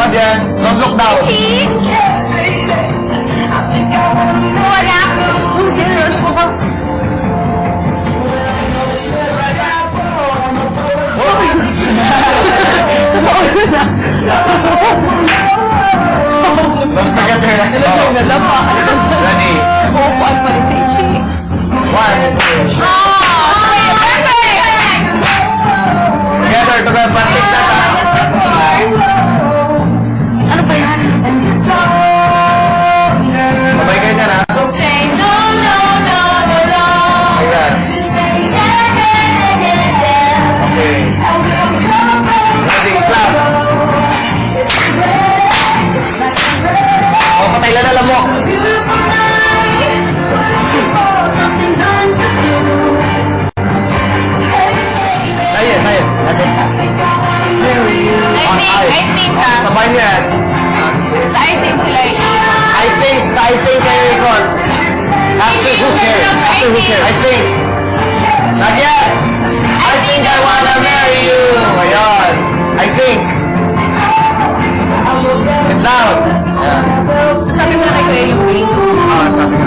audience. Don't look down. Wala. Don't forget her. Ready? Uupuan pa rin sa Ichi. One. Together to the practice shot. Ano ba yan? Sabay kayo dyan, ha? Say no, no, no, no, no. Ayan. Okay. Ready, clap. O, patay lang na lamok. Ayan. I think Sabay niyo yan. sa I think sila eh. I think kayo ikot. After who cares? I think. Not yet. I think I wanna marry you. Ayan. I think. Sit down. Ayan. Sabi mo na kay Kuya yung pink.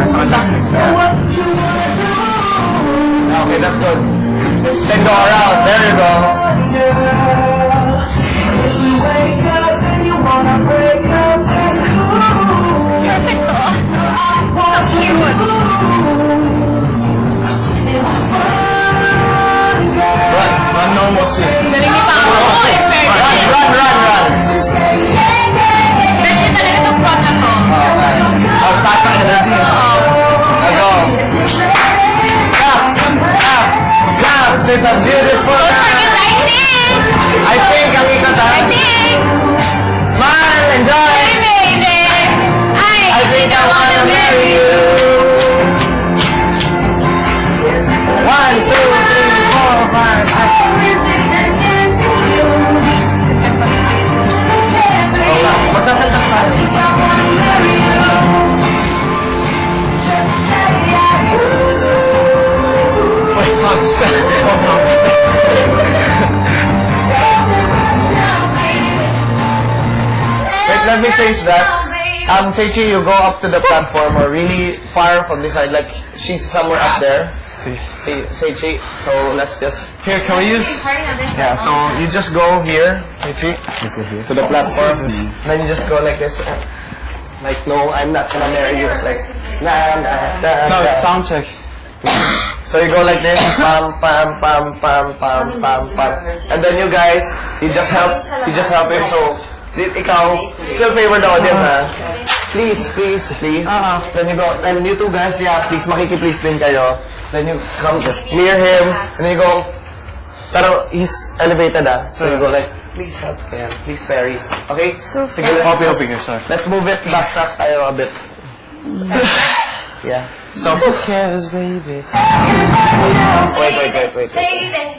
Sabi nga. Okay, that's good. Then go around. There you go. Perfect to. So cute. Run normal speed. Galing ni Pao. Run. Bet niya talaga itong front na to. Taas ang energy. Go. Clap. This is beautiful. Don't forget I think ang ikot, ha? I think. Smile, enjoy. Hey, baby. I think I wanna marry you. 1, 2, 3, 4, 5. Magsasalta ka. Wait, let me change that. Feichi, you go up to the platform or really far from this side, like she's somewhere up there. Feichi, so let's just... Here, can we use... Yeah, so you just go here, Feichi, to the platform. Then you just go like this. Like, no, I'm not gonna marry you. Like, no, it's sound check. So you go like this, pam, pam, pam, pam, pam, pam, pam. And then you guys, you just help him to... Ikaw, still favor the audience, ha? Please. Then you go, and you two guys, yeah, please, makikiplease din kayo. Then you come just near him, and then you go, pero he's elevated, ha? So you go like, please help, yeah, please ferry. Okay? Sige, let's move it back tayo a bit. Yeah. So, who cares, baby? Wait.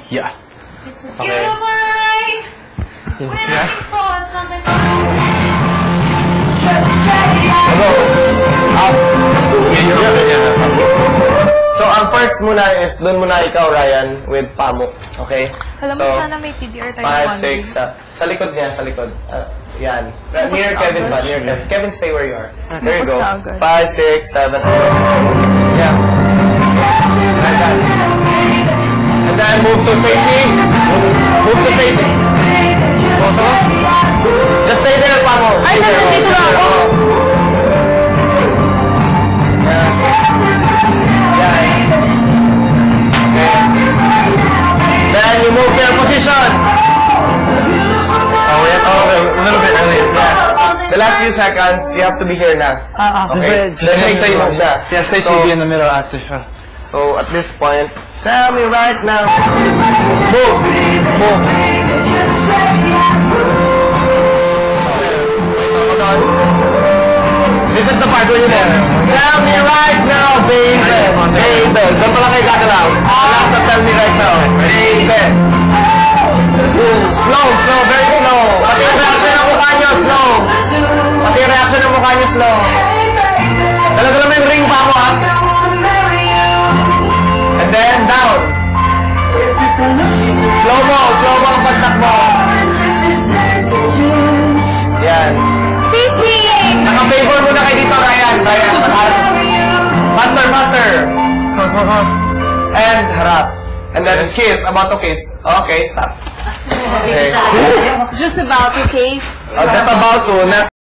Yeah. It's a beautiful night. Yeah. So, ang first muna is, dun muna ikaw, Ryan, with Pamuk. Okay? Alam mo, sana may PDR tayo. 5, 6, sa likod niya, sa likod. Yan. Near Kevin ba? Near Kevin. Kevin, stay where you are. There you go. 5, 6, 7, 8. Yeah. Like that. And then move to Feichi. Move to Feichi. Just stay there, Pamo. Ay, nandito ako. Then you move to your position. Okay, a little bit earlier. Yeah. The last few seconds, you have to be here now. Okay. Then next time you move na. Yeah, say So, be in the middle after. So at this point, tell me right now. Move. Hold on. This is the part where you're there. Tell me right now, baby. Doon pala kayo gagalaw. Alam ka, tell me right now. Baby. Slow, very slow. Pati yung reaction ng mukha nyo, slow. Talaga naman yung ring pa mo, ha? And then, down. Slow mo ang pagtakbo. Yan. And harap. And then kiss, about to kiss. Okay, stop. Okay. Just about to kiss. Just about to, not